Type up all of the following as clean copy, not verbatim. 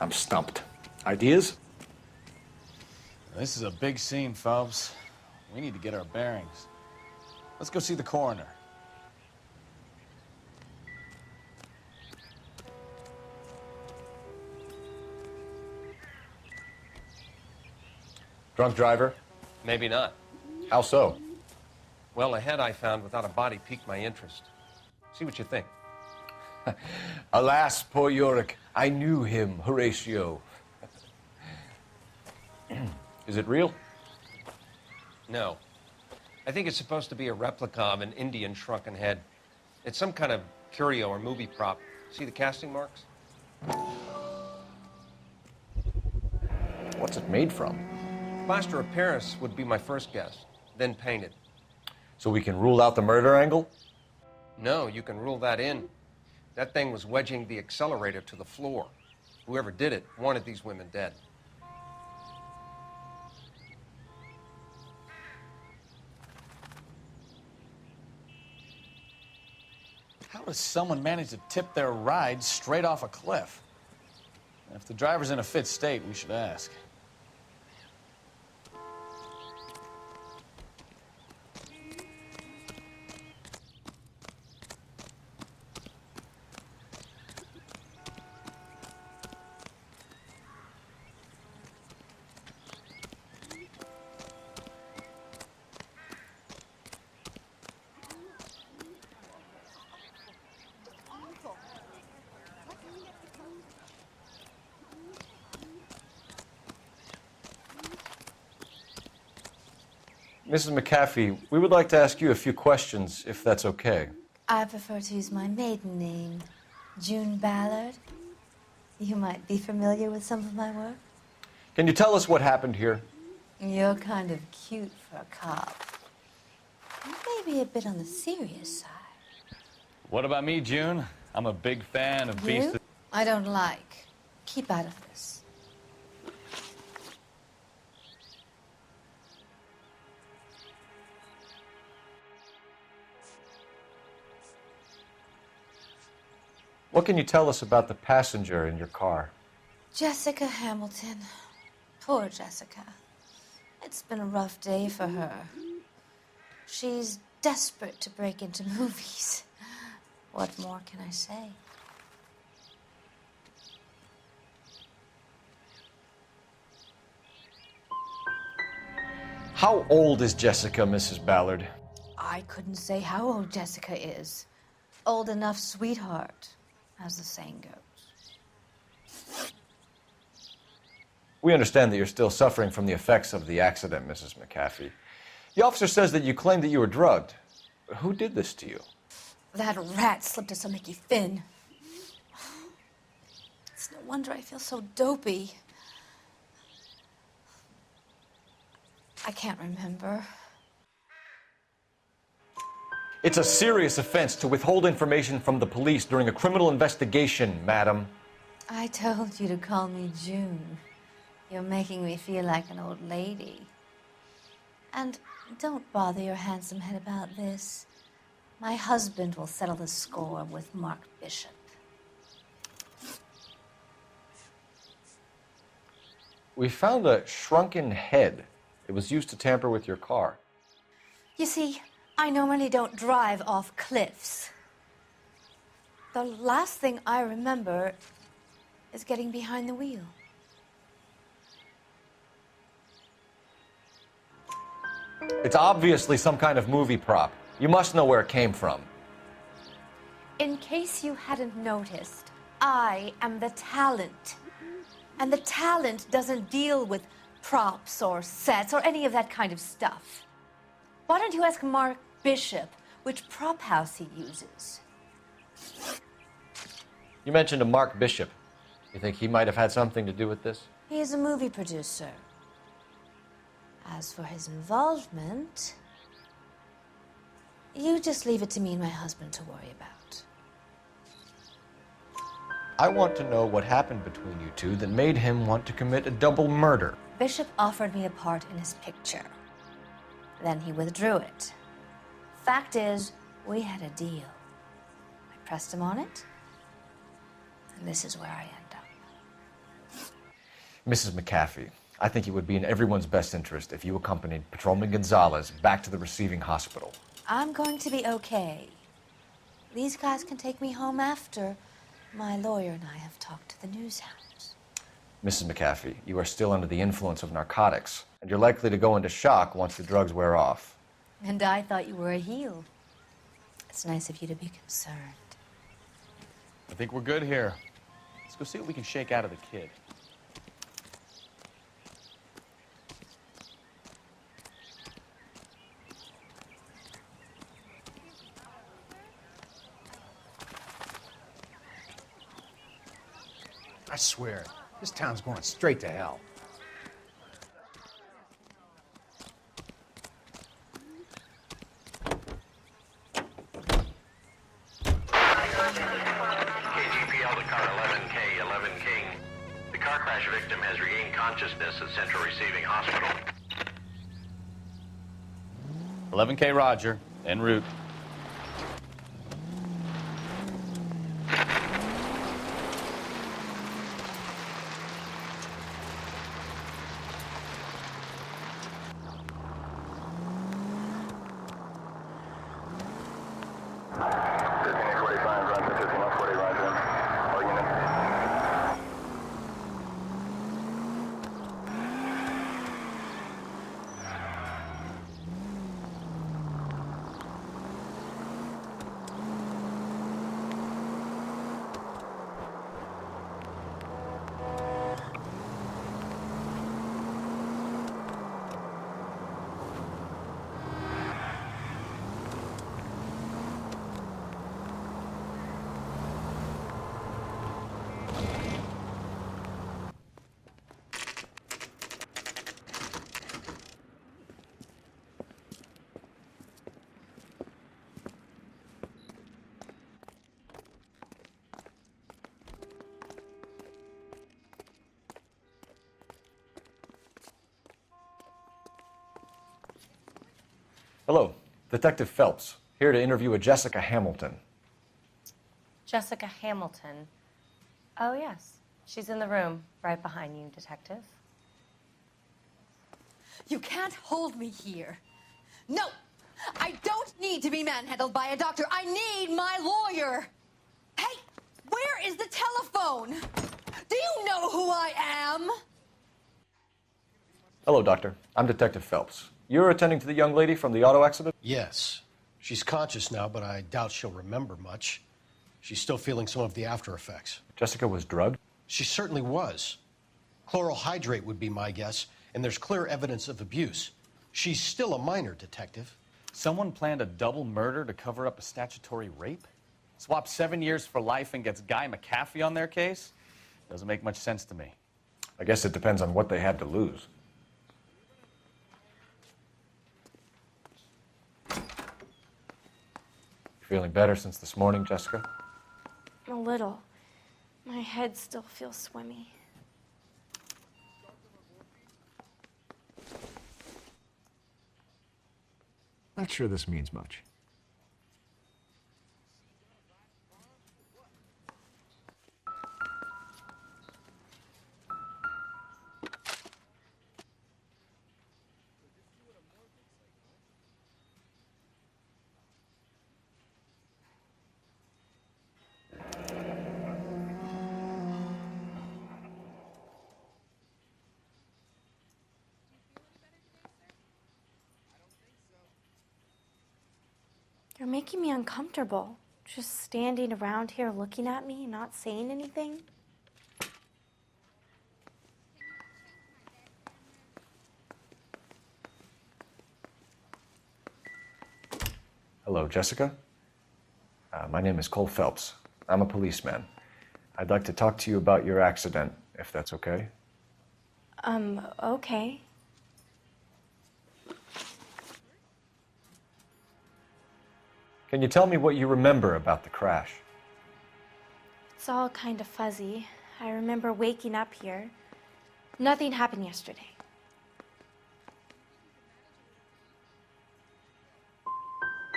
I'm stumped. Ideas? This is a big scene, Phelps. We need to get our bearings. Let's go see the coroner. Drunk driver? Maybe not. How so? Well, a head I found without a body piqued my interest. See what you think. Alas, poor Yorick. I knew him, Horatio. Is it real? No. I think it's supposed to be a replica of an Indian shrunken head. It's some kind of curio or movie prop. See the casting marks? What's it made from? Plaster of Paris would be my first guess, then painted. So we can rule out the murder angle? No, you can rule that in. That thing was wedging the accelerator to the floor. Whoever did it wanted these women dead. How does someone manage to tip their ride straight off a cliff? If the driver's in a fit state, we should ask. Mrs. McAfee, we would like to ask you a few questions, if that's okay. I prefer to use my maiden name, June Ballard. You might be familiar with some of my work. Can you tell us what happened here? You're kind of cute for a cop. Maybe a bit on the serious side. What about me, June? I'm a big fan of You? beasts. I don't like. Keep out of this. What can you tell us about the passenger in your car? Jessica Hamilton. Poor Jessica. It's been a rough day for her. She's desperate to break into movies. What more can I say? How old is Jessica, Mrs. Ballard? I couldn't say how old Jessica is. Old enough, sweetheart, as the saying goes. We understand that you're still suffering from the effects of the accident, Mrs. McAfee. The officer says that you claimed that you were drugged. Who did this to you? That rat slipped us a Mickey Finn. It's no wonder I feel so dopey. I can't remember. It's a serious offense to withhold information from the police during a criminal investigation, madam. I told you to call me June. You're making me feel like an old lady. And don't bother your handsome head about this. My husband will settle the score with Mark Bishop. We found a shrunken head. It was used to tamper with your car. You see, I normally don't drive off cliffs. The last thing I remember is getting behind the wheel. It's obviously some kind of movie prop. You must know where it came from. In case you hadn't noticed, I am the talent. And the talent doesn't deal with props or sets or any of that kind of stuff. Why don't you ask Mark Bishop which prop house he uses? You mentioned a Mark Bishop. You think he might have had something to do with this? He is a movie producer. As for his involvement, you just leave it to me and my husband to worry about. I want to know what happened between you two that made him want to commit a double murder. Bishop offered me a part in his picture. Then he withdrew it. Fact is, we had a deal. I pressed him on it, and this is where I end up. Mrs. McAfee, I think it would be in everyone's best interest if you accompanied Patrolman Gonzalez back to the receiving hospital. I'm going to be okay. These guys can take me home after my lawyer and I have talked to the news hounds. Mrs. McAfee, you are still under the influence of narcotics, and you're likely to go into shock once the drugs wear off. And I thought you were a heel. It's nice of you to be concerned. I think we're good here. Let's go see what we can shake out of the kid. I swear, this town's going straight to hell. KGPL to car 11K, 11 King. The car crash victim has regained consciousness at Central Receiving Hospital. 11K Roger, en route. Hello, Detective Phelps, here to interview a Jessica Hamilton. Jessica Hamilton. Oh, yes. She's in the room right behind you, Detective. You can't hold me here. No! I don't need to be manhandled by a doctor. I need my lawyer. Hey, where is the telephone? Do you know who I am? Hello, Doctor. I'm Detective Phelps. You're attending to the young lady from the auto accident? Yes. She's conscious now, but I doubt she'll remember much. She's still feeling some of the after effects. Jessica was drugged? She certainly was. Chloral hydrate would be my guess, and there's clear evidence of abuse. She's still a minor, Detective. Someone planned a double murder to cover up a statutory rape? Swap 7 years for life and gets Guy McAfee on their case? Doesn't make much sense to me. I guess it depends on what they had to lose. Feeling better since this morning, Jessica? A little. My head still feels swimmy. Not sure this means much. You're making me uncomfortable. Just standing around here looking at me, not saying anything. Hello, Jessica. My name is Cole Phelps. I'm a policeman. I'd like to talk to you about your accident, if that's okay. Okay. Can you tell me what you remember about the crash? It's all kind of fuzzy. I remember waking up here. Nothing happened yesterday.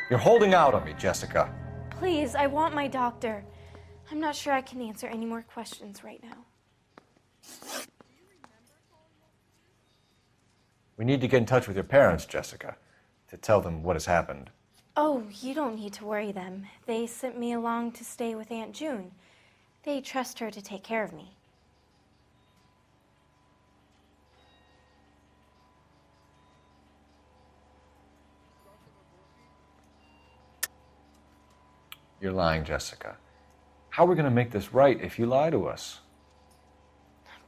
You're holding out on me, Jessica. Please, I want my doctor. I'm not sure I can answer any more questions right now. We need to get in touch with your parents, Jessica, to tell them what has happened. Oh, you don't need to worry them. They sent me along to stay with Aunt June. They trust her to take care of me. You're lying, Jessica. How are we going to make this right if you lie to us?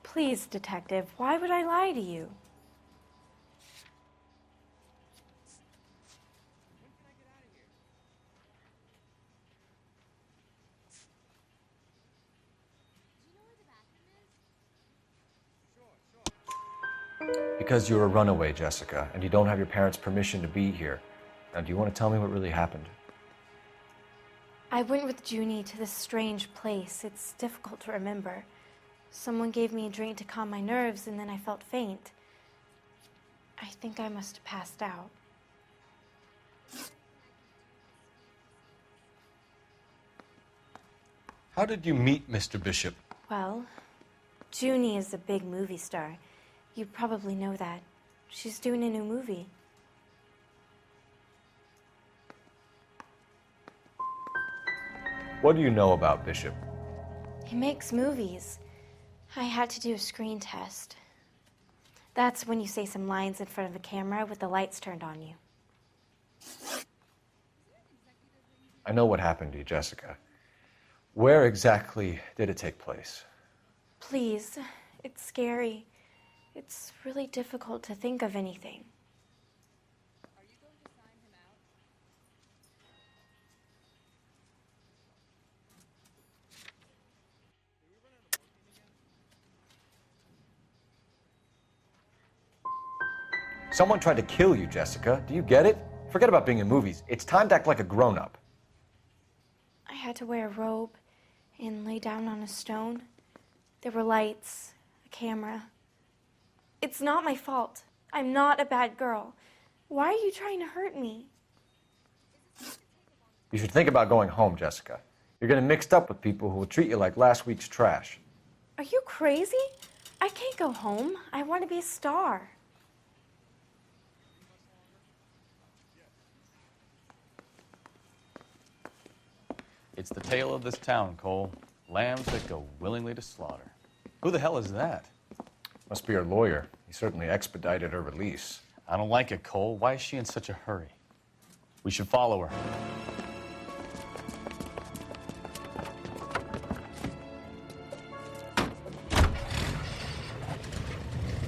Please, Detective, why would I lie to you? Because you're a runaway, Jessica, and you don't have your parents' permission to be here. Now, do you want to tell me what really happened? I went with Junie to this strange place. It's difficult to remember. Someone gave me a drink to calm my nerves, and then I felt faint. I think I must have passed out. How did you meet Mr. Bishop? Well, Junie is a big movie star. You probably know that. She's doing a new movie. What do you know about Bishop? He makes movies. I had to do a screen test. That's when you say some lines in front of a camera with the lights turned on you. I know what happened to you, Jessica. Where exactly did it take place? Please, it's scary. It's really difficult to think of anything. Are you going to sign him out? Someone tried to kill you, Jessica. Do you get it? Forget about being in movies. It's time to act like a grown-up. I had to wear a robe and lay down on a stone. There were lights, a camera. It's not my fault. I'm not a bad girl. Why are you trying to hurt me? You should think about going home, Jessica. You're getting mixed up with people who will treat you like last week's trash. Are you crazy? I can't go home. I want to be a star. It's the tale of this town, Cole. Lambs that go willingly to slaughter. Who the hell is that? Must be her lawyer. He certainly expedited her release. I don't like it, Cole. Why is she in such a hurry? We should follow her.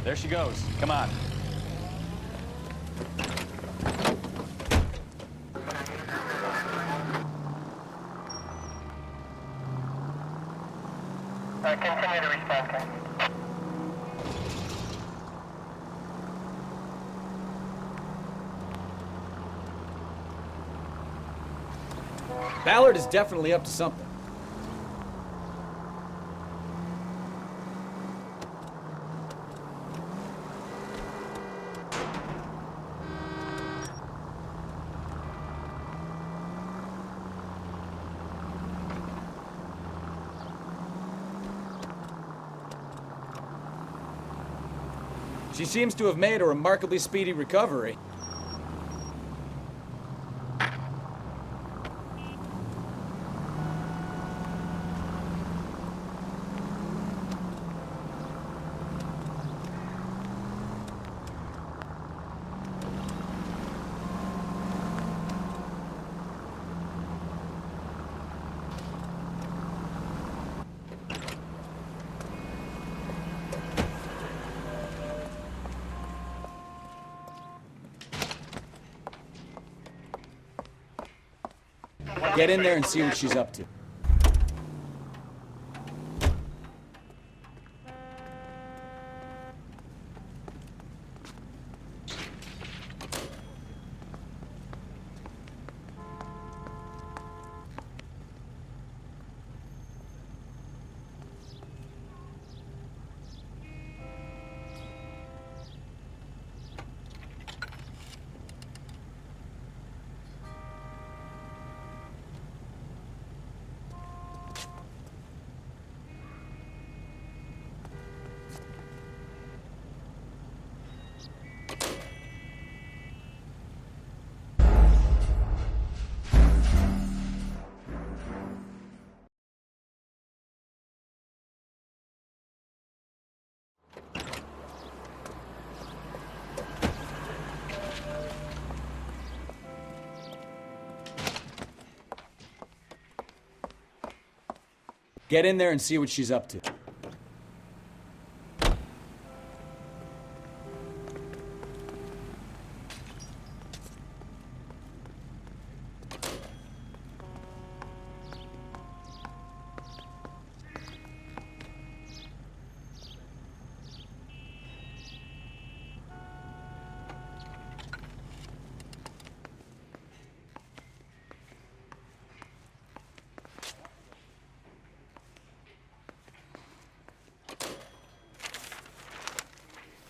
There she goes. Come on. Continue to respond, Ken. Ballard is definitely up to something. She seems to have made a remarkably speedy recovery. Get in there and see what she's up to. Get in there and see what she's up to.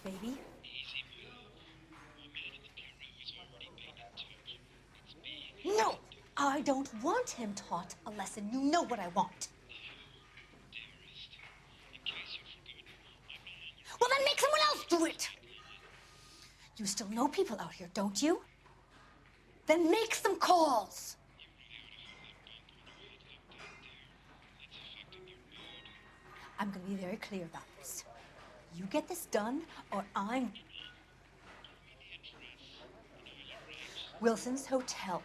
Baby? No! I don't want him taught a lesson. You know what I want. Well, then make someone else do it! You still know people out here, don't you? Then make some calls! I'm gonna be very clear about this. You get this done, or I'm... Wilson's Hotel.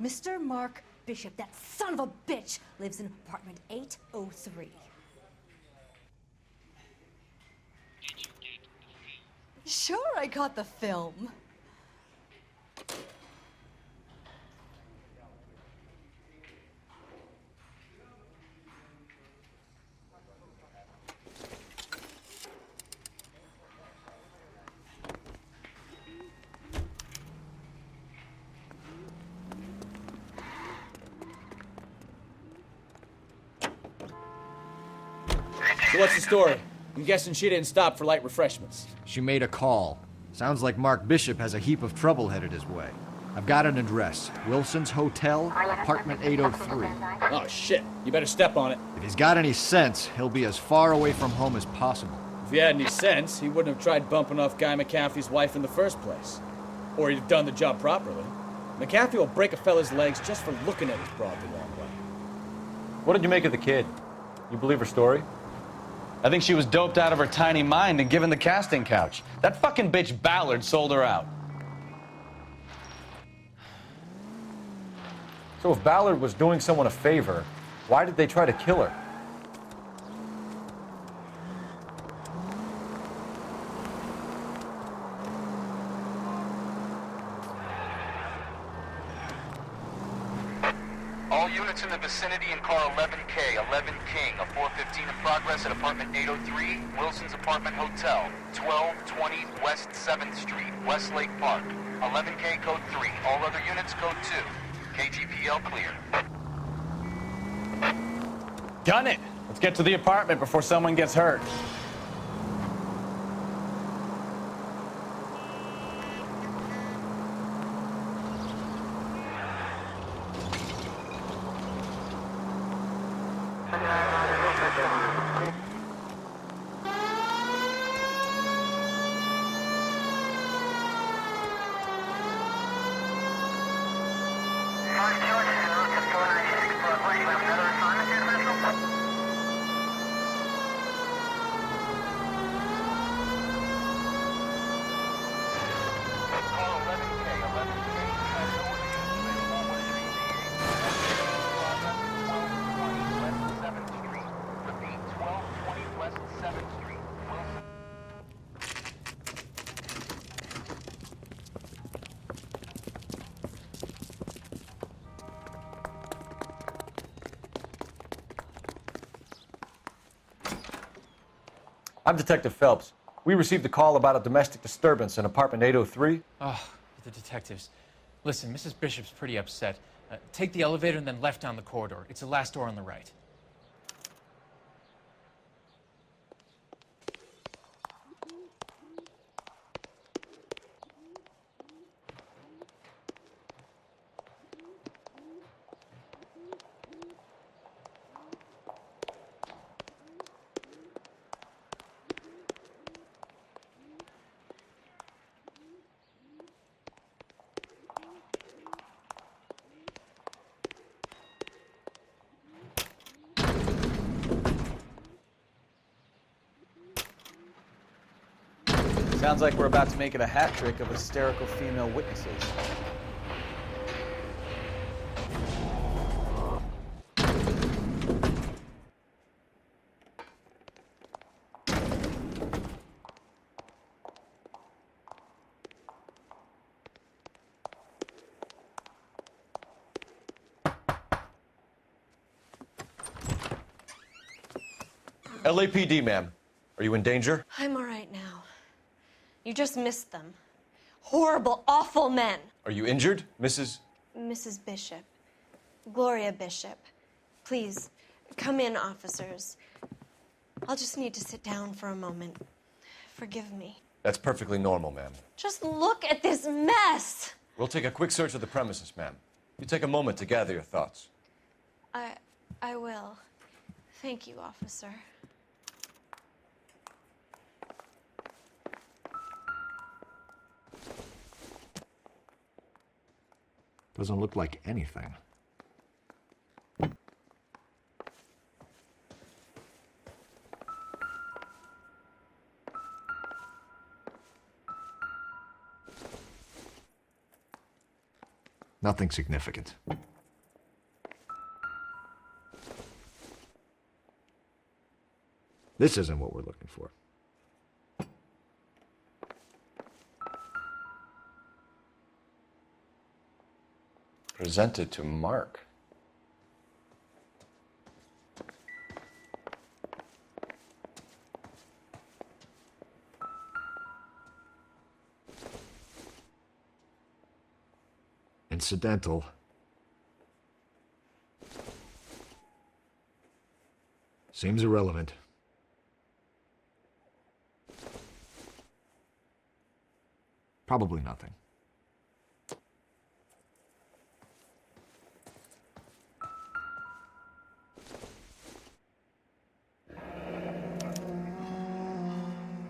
Mr. Mark Bishop, that son of a bitch, lives in apartment 803. Sure, I got the film. So what's the story? I'm guessing she didn't stop for light refreshments. She made a call. Sounds like Mark Bishop has a heap of trouble headed his way. I've got an address. Wilson's Hotel, apartment 803. Oh, shit. You better step on it. If he's got any sense, he'll be as far away from home as possible. If he had any sense, he wouldn't have tried bumping off Guy McAfee's wife in the first place. Or he'd have done the job properly. McAfee will break a fella's legs just for looking at his broad the wrong way. What did you make of the kid? You believe her story? I think she was doped out of her tiny mind and given the casting couch. That fucking bitch Ballard sold her out. So if Ballard was doing someone a favor, why did they try to kill her? All units in the vicinity in car 11K, 11 King, a 415 in progress at apartment 803, Wilson's Apartment Hotel, 1220 West 7th Street, Westlake Park. 11K code 3, all other units code 2. KGPL clear. Gun it! Let's get to the apartment before someone gets hurt. I'm Detective Phelps. We received a call about a domestic disturbance in apartment 803. Oh, the detectives. Listen, Mrs. Bishop's pretty upset. Take the elevator and then left down the corridor. It's the last door on the right. Sounds like we're about to make it a hat trick of hysterical female witnesses. LAPD, ma'am. Are you in danger? I'm all right now. You just missed them. Horrible, awful men. Are you injured, Mrs.? Mrs. Bishop. Gloria Bishop. Please, come in, officers. I'll just need to sit down for a moment. Forgive me. That's perfectly normal, ma'am. Just look at this mess! We'll take a quick search of the premises, ma'am. You take a moment to gather your thoughts. I will. Thank you, officer. Doesn't look like anything. Nothing significant. This isn't what we're looking for. Presented to Mark. Incidental. Seems irrelevant. Probably nothing.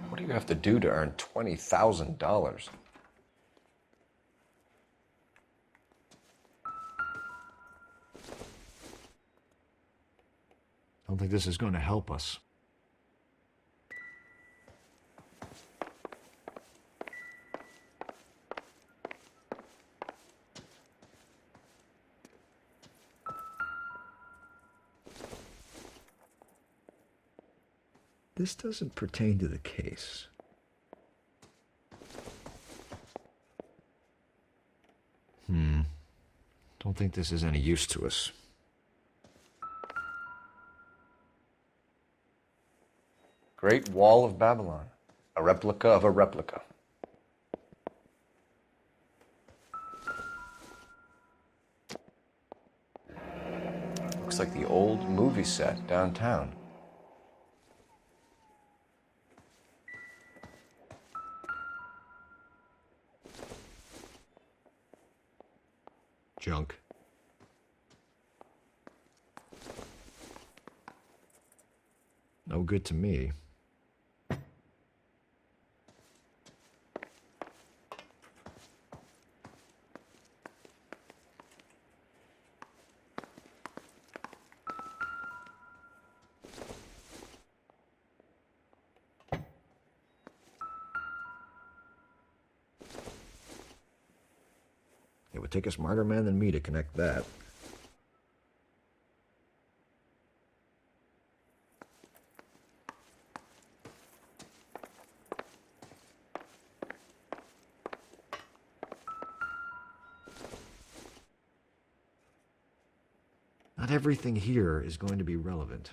What do you have to do to earn $20,000? I don't think this is going to help us. This doesn't pertain to the case. Don't think this is any use to us. Great Wall of Babylon. A replica of a replica. Looks like the old movie set downtown. Junk. No good to me. It would take a smarter man than me to connect that. Not everything here is going to be relevant.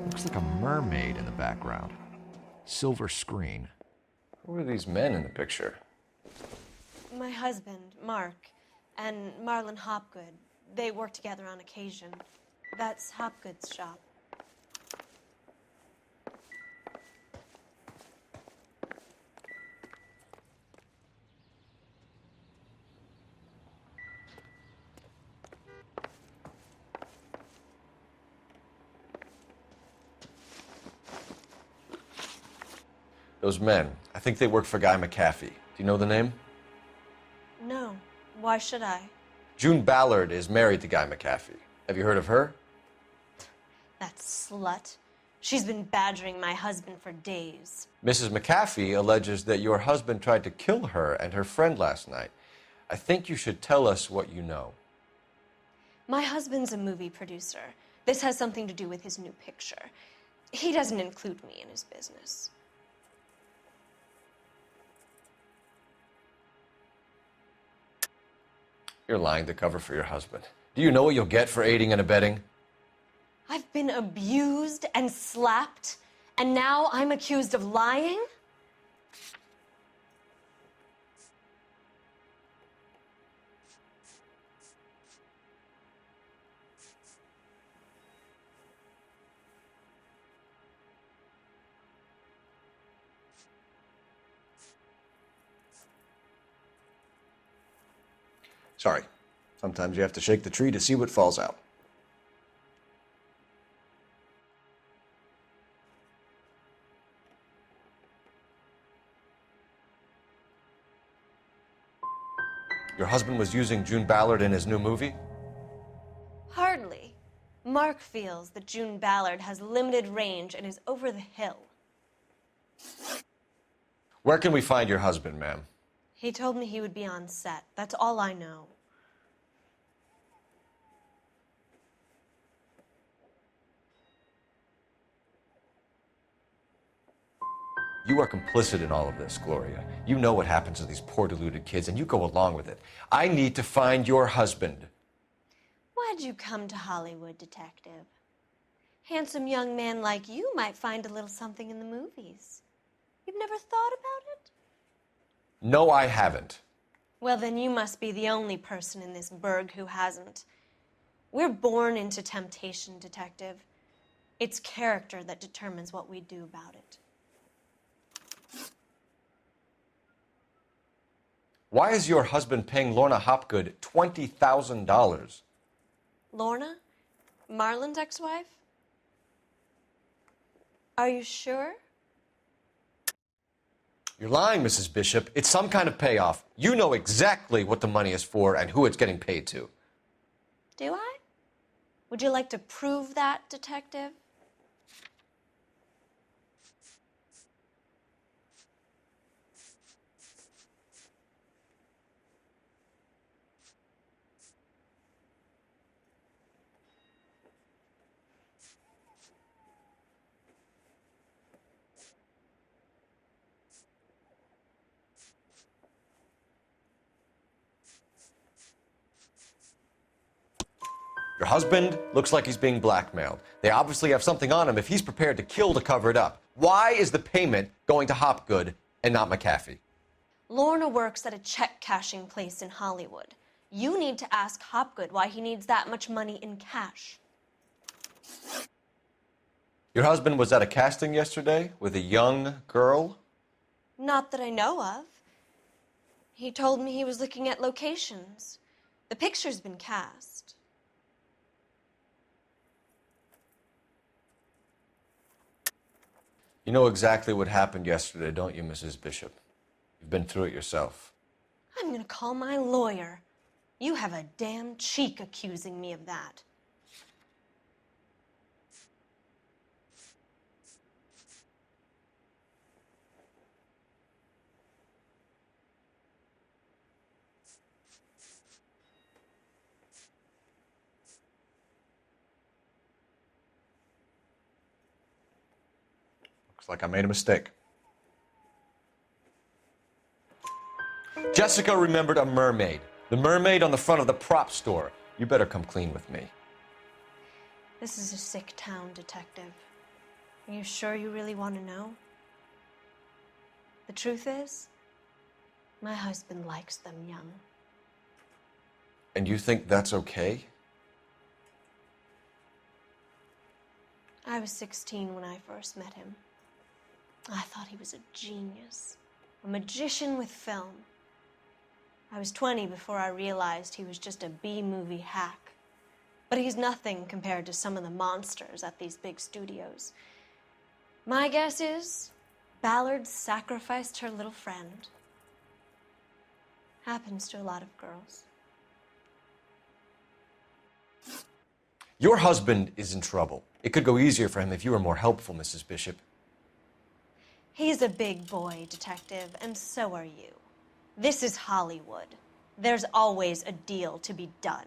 Looks like a mermaid in the background. Silver screen. Who are these men in the picture? My husband, Mark, and Marlon Hopgood. They work together on occasion. That's Hopgood's shop. Those men, I think they work for Guy McAfee. Do you know the name? No. Why should I? June Ballard is married to Guy McAfee. Have you heard of her? That slut. She's been badgering my husband for days. Mrs. McAfee alleges that your husband tried to kill her and her friend last night. I think you should tell us what you know. My husband's a movie producer. This has something to do with his new picture. He doesn't include me in his business. You're lying to cover for your husband. Do you know what you'll get for aiding and abetting? I've been abused and slapped, and now I'm accused of lying? Sorry. Sometimes you have to shake the tree to see what falls out. Your husband was using June Ballard in his new movie? Hardly. Mark feels that June Ballard has limited range and is over the hill. Where can we find your husband, ma'am? He told me he would be on set. That's all I know. You are complicit in all of this, Gloria. You know what happens to these poor deluded kids, and you go along with it. I need to find your husband. Why'd you come to Hollywood, detective? Handsome young man like you might find a little something in the movies. You've never thought about it? No, I haven't. Well, then you must be the only person in this burg who hasn't. We're born into temptation, detective. It's character that determines what we do about it. Why is your husband paying Lorna Hopgood $20,000? Lorna? Marlon's ex-wife? Are you sure? You're lying, Mrs. Bishop. It's some kind of payoff. You know exactly what the money is for and who it's getting paid to. Do I? Would you like to prove that, detective? Your husband looks like he's being blackmailed. They obviously have something on him if he's prepared to kill to cover it up. Why is the payment going to Hopgood and not McAfee? Lorna works at a check-cashing place in Hollywood. You need to ask Hopgood why he needs that much money in cash. Your husband was at a casting yesterday with a young girl? Not that I know of. He told me he was looking at locations. The picture's been cast. You know exactly what happened yesterday, don't you, Mrs. Bishop? You've been through it yourself. I'm gonna call my lawyer. You have a damn cheek accusing me of that. Looks like I made a mistake. Jessica remembered a mermaid. The mermaid on the front of the prop store. You better come clean with me. This is a sick town, detective. Are you sure you really want to know? The truth is, my husband likes them young. And you think that's okay? I was 16 when I first met him. I thought he was a genius, a magician with film. I was 20 before I realized he was just a B-movie hack. But he's nothing compared to some of the monsters at these big studios. My guess is Ballard sacrificed her little friend. Happens to a lot of girls. Your husband is in trouble. It could go easier for him if you were more helpful, Mrs. Bishop. He's a big boy, detective, and so are you. This is Hollywood. There's always a deal to be done.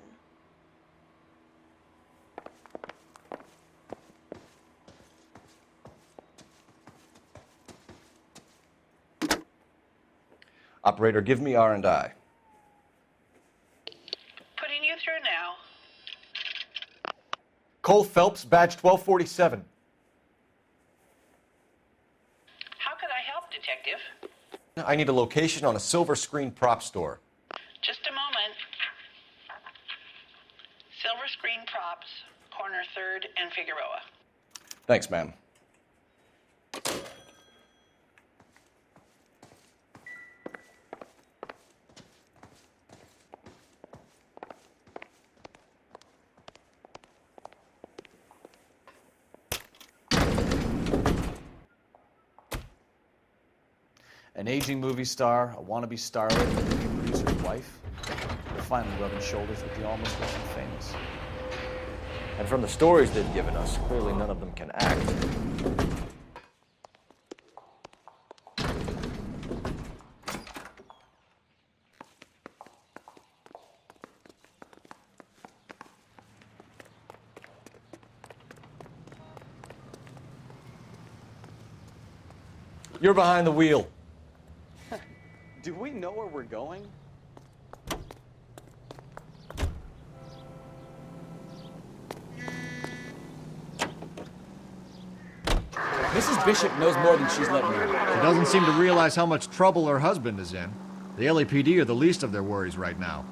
Operator, give me R&I. Nicole Phelps, badge 1247. How can I help, Detective? I need a location on a silver screen prop store. Just a moment. Silver Screen Props, corner 3rd and Figueroa. Thanks, ma'am. An aging movie star, a wannabe starlet, and a movie producer's wife. They're finally rubbing shoulders with the almost rich and famous. And from the stories they've given us, clearly none of them can act. You're behind the wheel. Do we know where we're going? Mrs. Bishop knows more than she's letting on. She doesn't seem to realize how much trouble her husband is in. The LAPD are the least of their worries right now.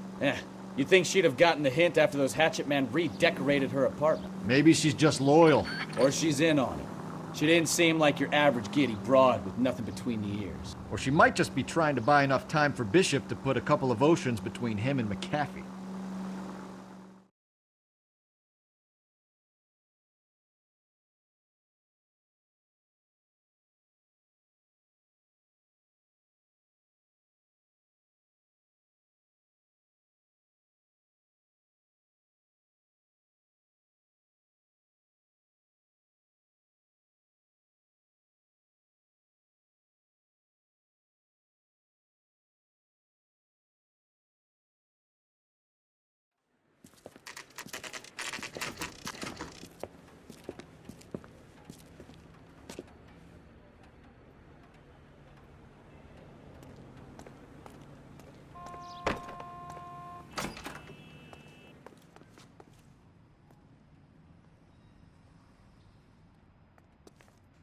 You'd think she'd have gotten the hint after those hatchet men redecorated her apartment. Maybe she's just loyal. Or she's in on it. She didn't seem like your average giddy broad with nothing between the ears. Or she might just be trying to buy enough time for Bishop to put a couple of oceans between him and McAfee.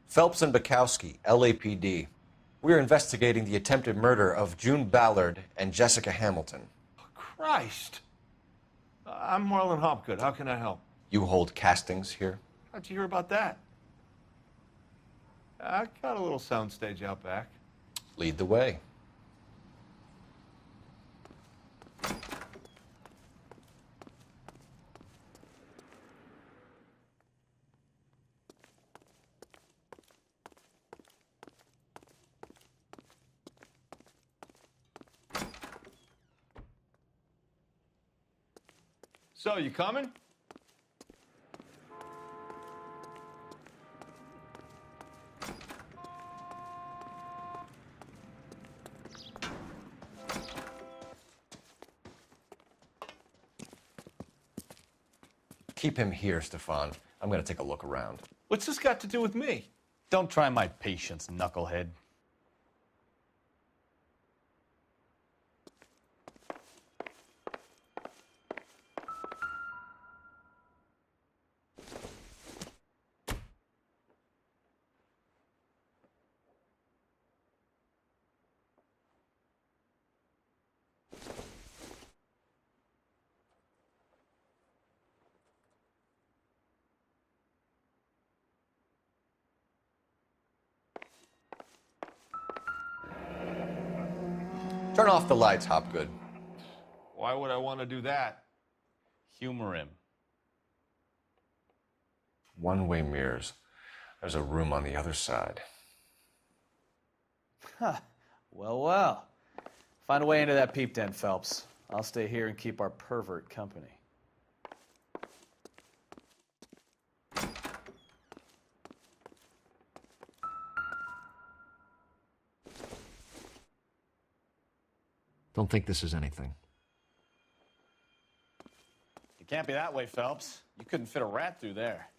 Phelps and Bukowski, LAPD. We're investigating the attempted murder of June Ballard and Jessica Hamilton. Christ. I'm Marlon Hopgood. How can I help? You hold castings here? How'd you hear about that? I got a little soundstage out back. Lead the way. So, you coming? Keep him here, Stefan. I'm going to take a look around. What's this got to do with me? Don't try my patience, knucklehead. Turn off the lights, Hopgood. Why would I want to do that? Humor him. One-way mirrors. There's a room on the other side. Huh. Well, well. Find a way into that peep den, Phelps. I'll stay here and keep our pervert company. Don't think this is anything. It can't be that way, Phelps. You couldn't fit a rat through there.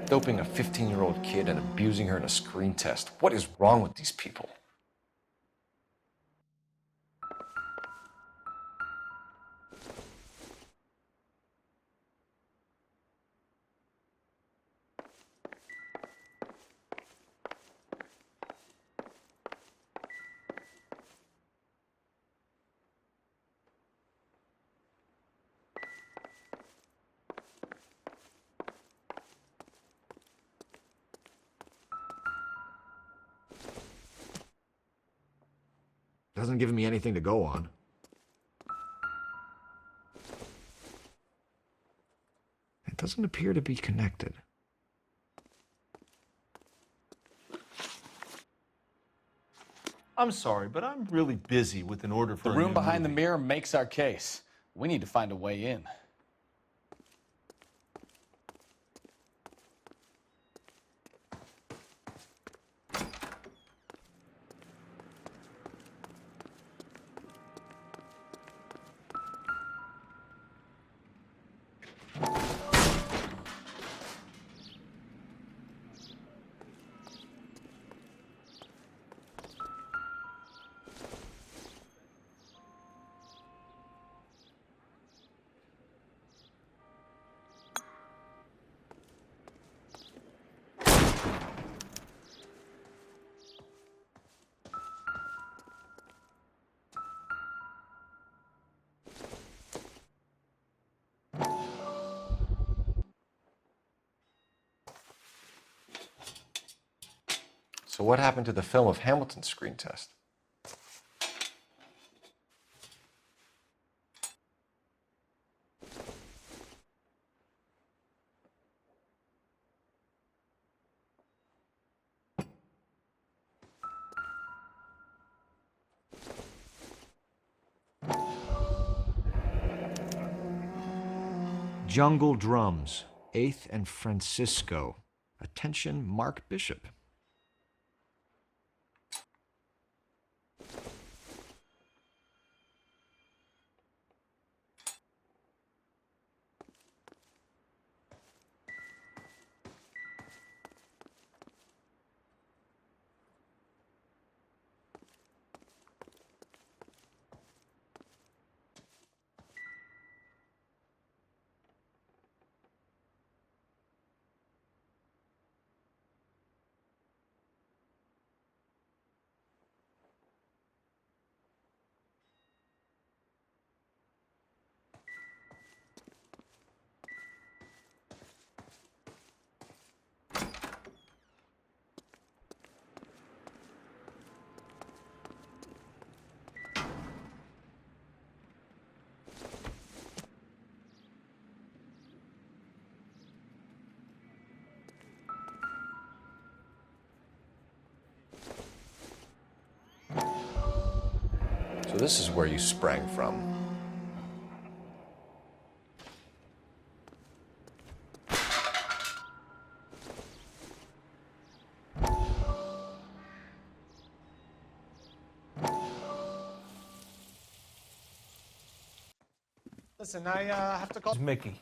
Doping a 15-year-old kid and abusing her in a screen test. What is wrong with these people? Doesn't give me anything to go on. It doesn't appear to be connected. I'm sorry, but I'm really busy with an order for The a room new behind the movie. mirror makes our case. We need to find a way in. So what happened to the film of Hamilton's screen test? Jungle Drums, 8th and Francisco. Attention, Mark Bishop. So this is where you sprang from. Listen, I have to call. This is Mickey.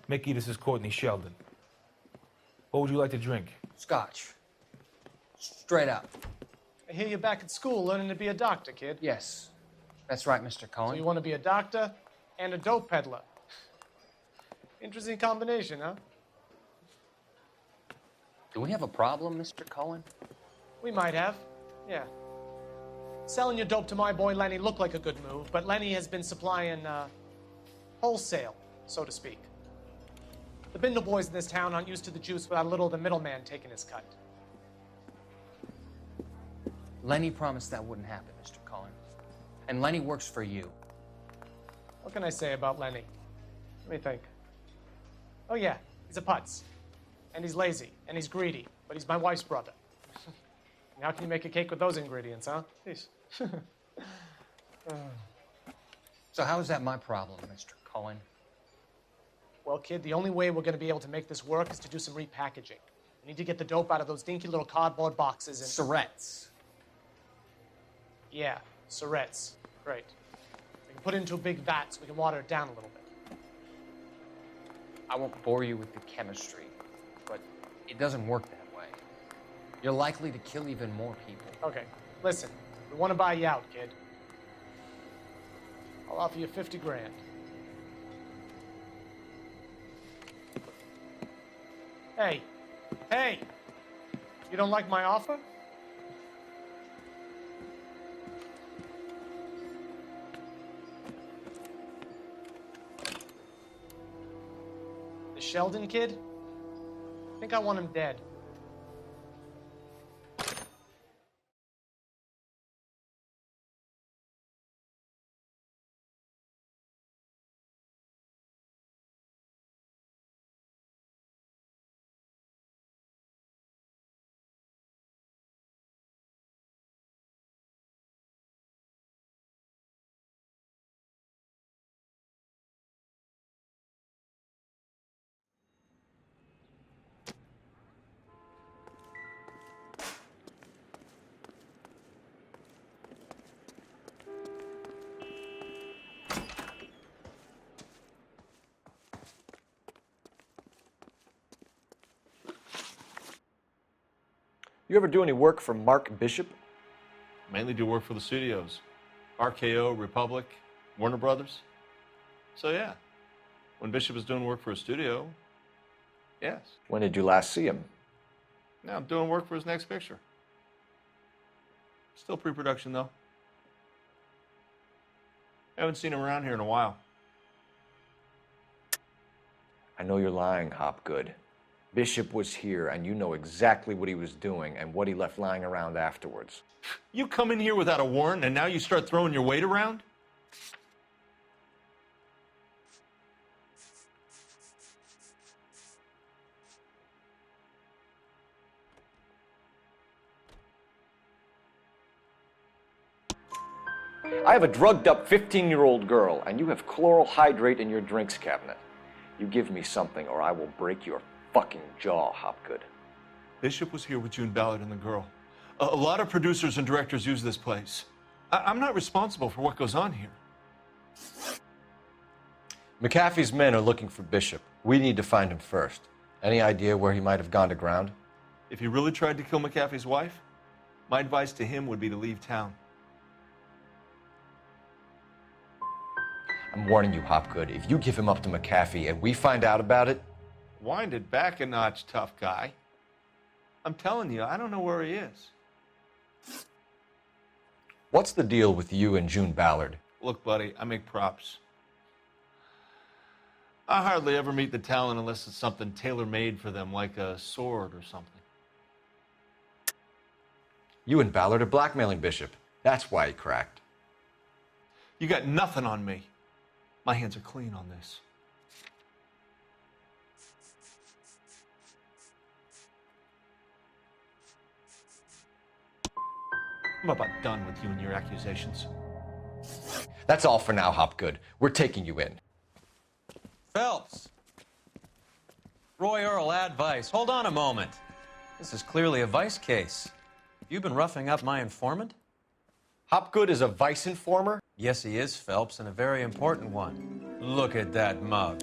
Mickey, this is Courtney Sheldon. What would you like to drink? Scotch. Straight up. I hear you're back at school learning to be a doctor, kid. Yes. That's right, Mr. Cohen. So you want to be a doctor and a dope peddler. Interesting combination, huh? Do we have a problem, Mr. Cohen? We might have, yeah. Selling your dope to my boy Lenny looked like a good move, but Lenny has been supplying, wholesale, so to speak. The Bindle boys in this town aren't used to the juice without a little of the middleman taking his cut. Lenny promised that wouldn't happen, Mr. Cohen. And Lenny works for you. What can I say about Lenny? Let me think. Oh yeah, he's a putz. And he's lazy, and he's greedy, but he's my wife's brother. And how can you make a cake with those ingredients, huh? Jeez. So how is that my problem, Mr. Cohen? Well, kid, the only way we're going to be able to make this work is to do some repackaging. We need to get the dope out of those dinky little cardboard boxes and... Surrettes. Yeah, Surrettes. Great. We can put it into a big vat so we can water it down a little bit. I won't bore you with the chemistry, but It doesn't work that way. You're likely to kill even more people. Okay, listen. We want to buy you out, kid. I'll offer you 50 grand. Hey, hey! You don't like my offer? The Sheldon kid? I think I want him dead. You ever do any work for Mark Bishop? Mainly do work for the studios. RKO, Republic, Warner Brothers. So yeah, when Bishop is doing work for a studio, yes. When did you last see him? Now I'm doing work for his next picture. Still pre-production though. Haven't seen him around here in a while. I know you're lying, Hopgood. Bishop was here, and you know exactly what he was doing and what he left lying around afterwards. You come in here without a warrant, and now you start throwing your weight around? I have a drugged-up 15-year-old girl, and you have chloral hydrate in your drinks cabinet. You give me something, or I will break your fucking jaw, Hopgood. Bishop was here with June Ballard and the girl. A lot of producers and directors use this place. I'm not responsible for what goes on here. McAfee's men are looking for Bishop. We need to find him first. Any idea where he might have gone to ground? If he really tried to kill McAfee's wife, my advice to him would be to leave town. I'm warning you, Hopgood. If you give him up to McAfee and we find out about it... Wind it back a notch, tough guy. I'm telling you, I don't know where he is. What's the deal with you and June Ballard? Look, buddy, I make props. I hardly ever meet the talent unless it's something tailor-made for them, like a sword or something. You and Ballard are blackmailing Bishop. That's why he cracked. You got nothing on me. My hands are clean on this. I'm about done with you and your accusations. That's all for now, Hopgood. We're taking you in. Phelps. Roy Earl, ad vice. Hold on a moment. This is clearly a vice case. You've been roughing up my informant? Hopgood is a vice informer? Yes, he is, Phelps, and a very important one. Look at that mug.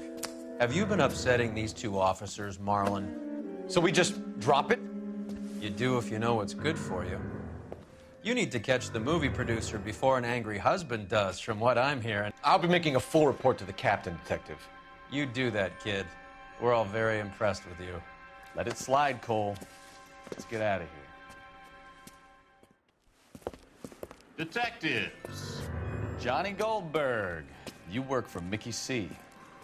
Have you been upsetting these two officers, Marlon? So we just drop it? You do if you know what's good for you. You need to catch the movie producer before an angry husband does, from what I'm hearing. I'll be making a full report to the captain, Detective. You do that, kid. We're all very impressed with you. Let it slide, Cole. Let's get out of here. Detectives. Johnny Goldberg. You work for Mickey C.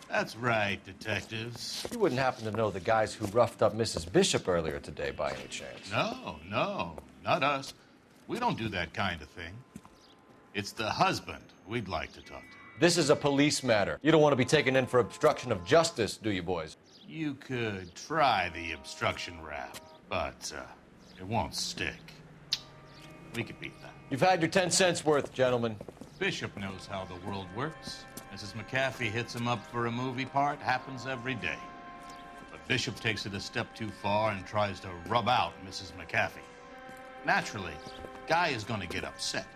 That's right, detectives. You wouldn't happen to know the guys who roughed up Mrs. Bishop earlier today by any chance? No, not us. We don't do that kind of thing. It's the husband we'd like to talk to. This is a police matter. You don't want to be taken in for obstruction of justice, do you, boys? You could try the obstruction rap, but it won't stick. We could beat that. You've had your 10 cents worth, gentlemen. Bishop knows how the world works. Mrs. McAfee hits him up for a movie part, happens every day. But Bishop takes it a step too far and tries to rub out Mrs. McAfee. Naturally, Guy is going to get upset.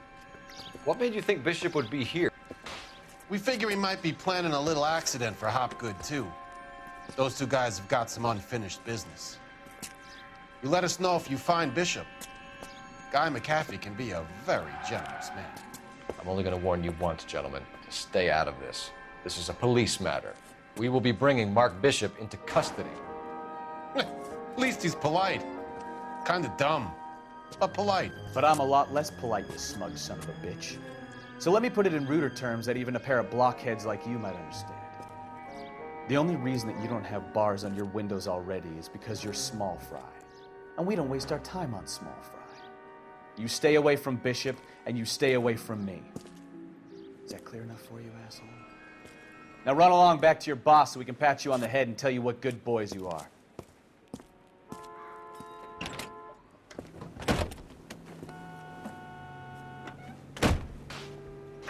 What made you think Bishop would be here? We figure he might be planning a little accident for Hopgood, too. Those two guys have got some unfinished business. You let us know if you find Bishop. Guy McAfee can be a very generous man. I'm only going to warn you once, gentlemen. Stay out of this. This is a police matter. We will be bringing Mark Bishop into custody. At least he's polite. Kind of dumb, but polite. But I'm a lot less polite, you smug son of a bitch. So let me put it in ruder terms that even a pair of blockheads like you might understand. The only reason that you don't have bars on your windows already is because you're small fry. And we don't waste our time on small fry. You stay away from Bishop, and you stay away from me. Is that clear enough for you, asshole? Now run along back to your boss so we can pat you on the head and tell you what good boys you are.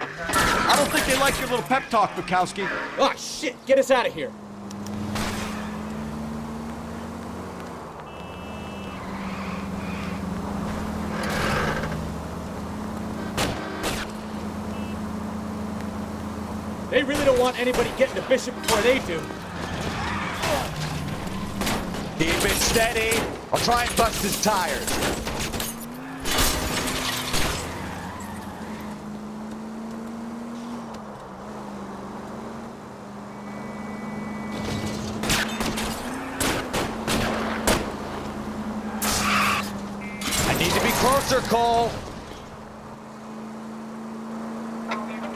I don't think they like your little pep talk, Bukowski. Oh, shit! Get us out of here! They really don't want anybody getting to Bishop before they do. Keep it steady. I'll try and bust his tires. I need to be closer, Cole.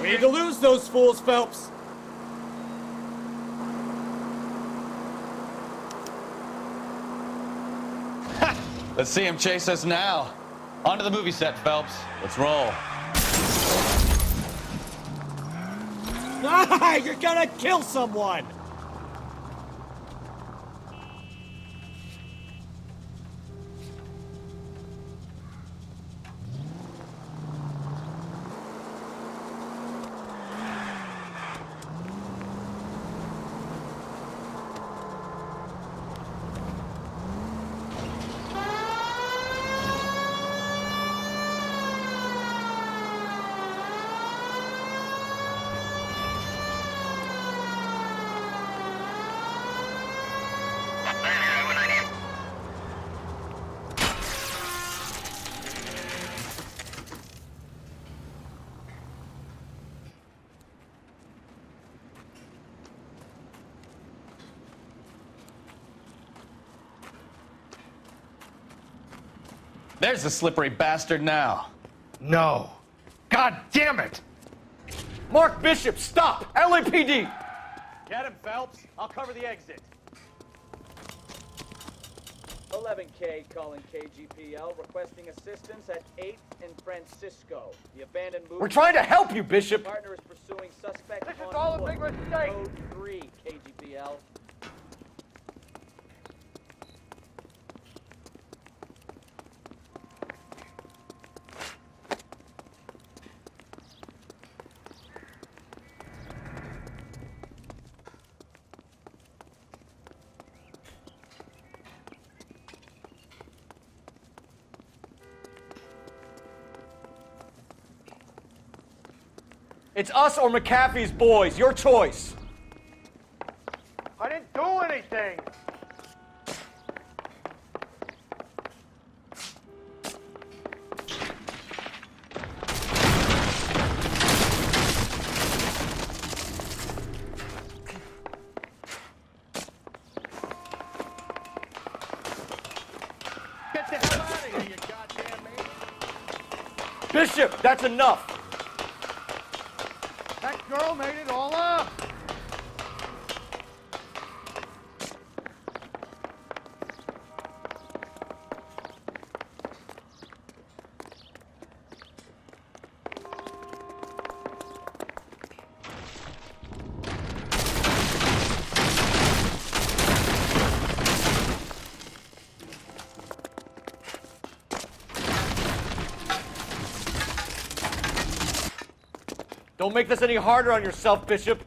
We need to lose those fools, Phelps. Let's see him chase us now. On to the movie set, Phelps. Let's roll. Ah, you're gonna kill someone! There's the slippery bastard now. No. God damn it! Mark Bishop, stop! LAPD! Get him, Phelps. I'll cover the exit. 11K calling KGPL, requesting assistance at 8th and Francisco. The abandoned movie. We're trying to help you, Bishop! Partner is pursuing suspect. This is on all a foot. big mistake. Code 3 KGPL. It's us or McAfee's boys. Your choice. I didn't do anything. Get the hell out of here, you goddamn man. Bishop, that's enough. That girl made it all up. Don't make this any harder on yourself, Bishop.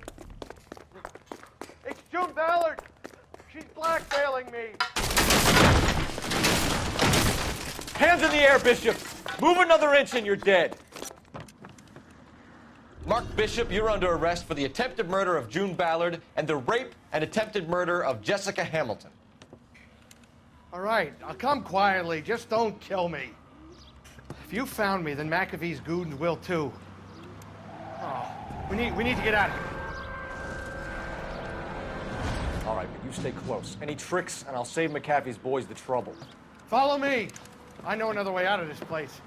It's June Ballard. She's blackmailing me. Hands in the air, Bishop. Move another inch and you're dead. Mark Bishop, you're under arrest for the attempted murder of June Ballard and the rape and attempted murder of Jessica Hamilton. All right, I'll come quietly. Just don't kill me. If you found me, then McAfee's goons will too. Oh, we need to get out of here. All right, but you stay close. Any tricks, and I'll save McAfee's boys the trouble. Follow me. I know another way out of this place.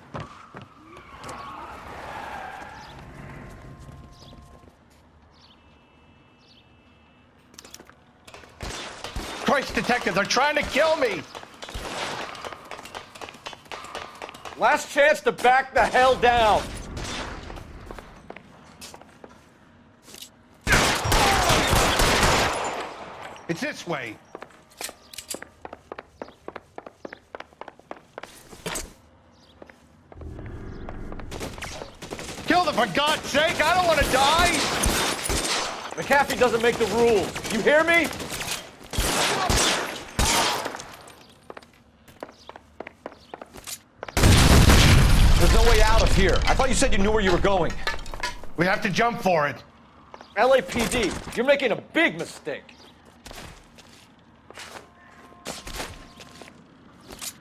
Christ, detectives, they're trying to kill me! Last chance to back the hell down! It's this way. Kill them, for God's sake! I don't want to die! McAfee doesn't make the rules. You hear me? There's no way out of here. I thought you said you knew where you were going. We have to jump for it. LAPD, you're making a big mistake.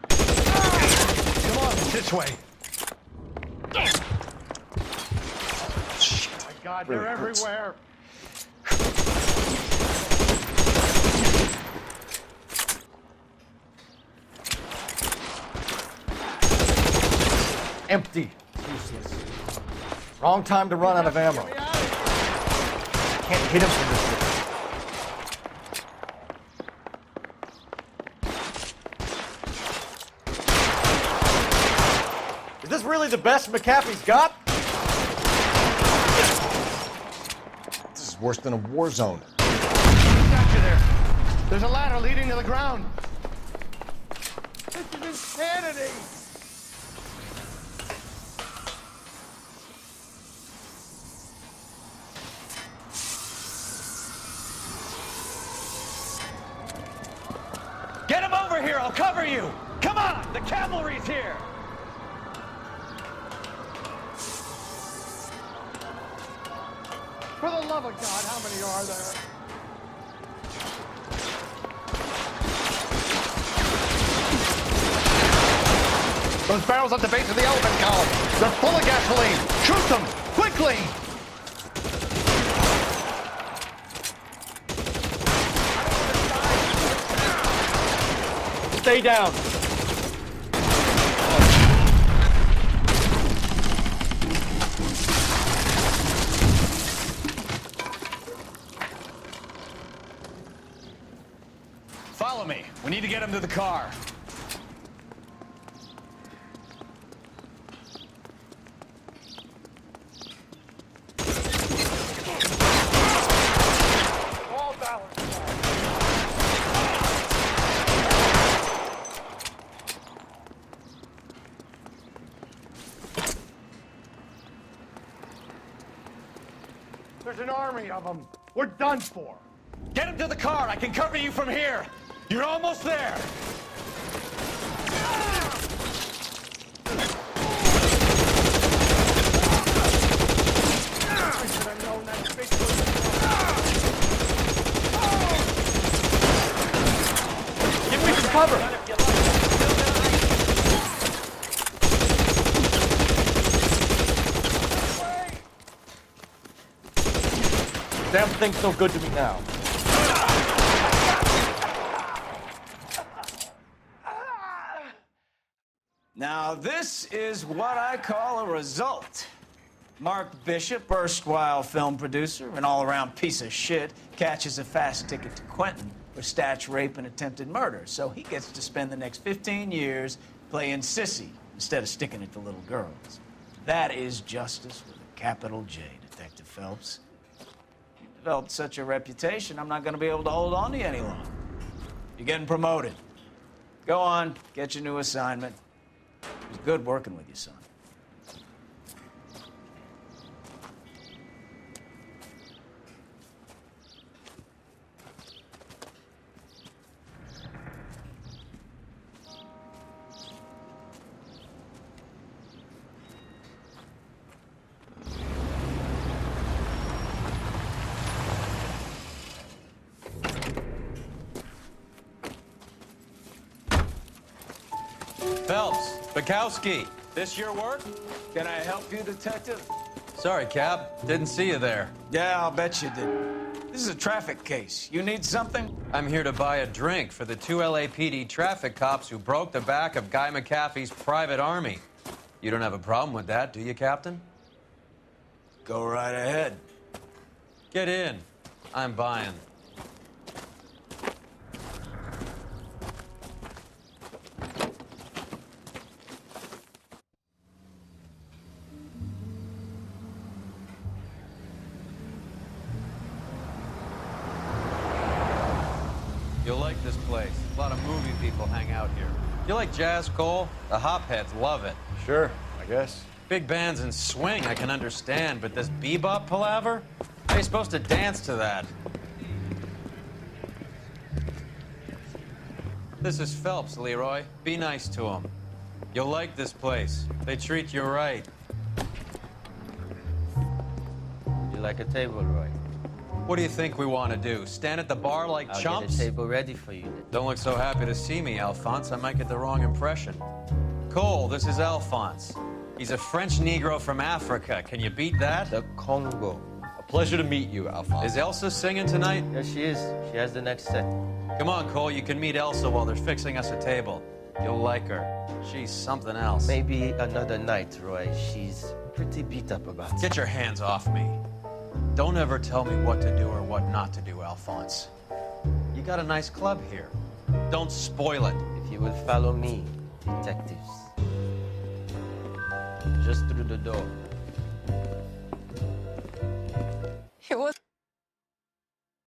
Come on, this way. Oh my God, they're Really hurts. everywhere. Empty. Useless. Wrong time to run out of ammo. Can't hit him from this distance. Is this really the best McAfee's got? This is worse than a war zone. Got you there. There's a ladder leading to the ground. This is insanity. Get him over here, I'll cover you! Come on, the cavalry's here! For the love of God, how many are there? Those barrels at the base of the elephant column. They're full of gasoline. Shoot them, quickly! Stay down. Follow me. We need to get him to the car. All balance. There's an army of them. We're done for. Get him to the car. I can cover you from here. You're almost there. I should have known that bitch was... Give me some cover. Damn thing's so good to me now. Now, this is what I call a result. Mark Bishop, erstwhile film producer, an all-around piece of shit, catches a fast ticket to Quentin for statch rape and attempted murder. So he gets to spend the next 15 years playing sissy instead of sticking it to little girls. That is justice with a capital J, Detective Phelps. You've developed such a reputation, I'm not going to be able to hold on to you any longer. You're getting promoted. Go on, get your new assignment. It was good working with you, son. Phelps, Bukowski, this your work? Can I help you, Detective? Sorry, Cap. Didn't see you there. Yeah, I'll bet you did. This is a traffic case. You need something? I'm here to buy a drink for the 2 LAPD traffic cops who broke the back of Guy McAfee's private army. You don't have a problem with that, do you, Captain? Go right ahead. Get in. I'm buying. You'll like this place. A lot of movie people hang out here. You like jazz, Cole? The hopheads love it. Sure, I guess. Big bands and swing, I can understand, but this bebop palaver? How are you supposed to dance to that? This is Phelps, Leroy. Be nice to him. You'll like this place. They treat you right. Would you like a table, Roy? What do you think we want to do? Stand at the bar like I'll chumps? get a table ready for you. Don't look so happy to see me, Alphonse. I might get the wrong impression. Cole, this is Alphonse. He's a French Negro from Africa. Can you beat that? The Congo. A pleasure to meet you, Alphonse. Is Elsa singing tonight? Yes, she is. She has the next set. Come on, Cole. You can meet Elsa while they're fixing us a table. You'll like her. She's something else. Maybe another night, Roy. She's pretty beat up about it. Get your hands off me. Don't ever tell me what to do or what not to do, Alphonse. You got a nice club here. Don't spoil it. If you will follow me, detectives. Just through the door.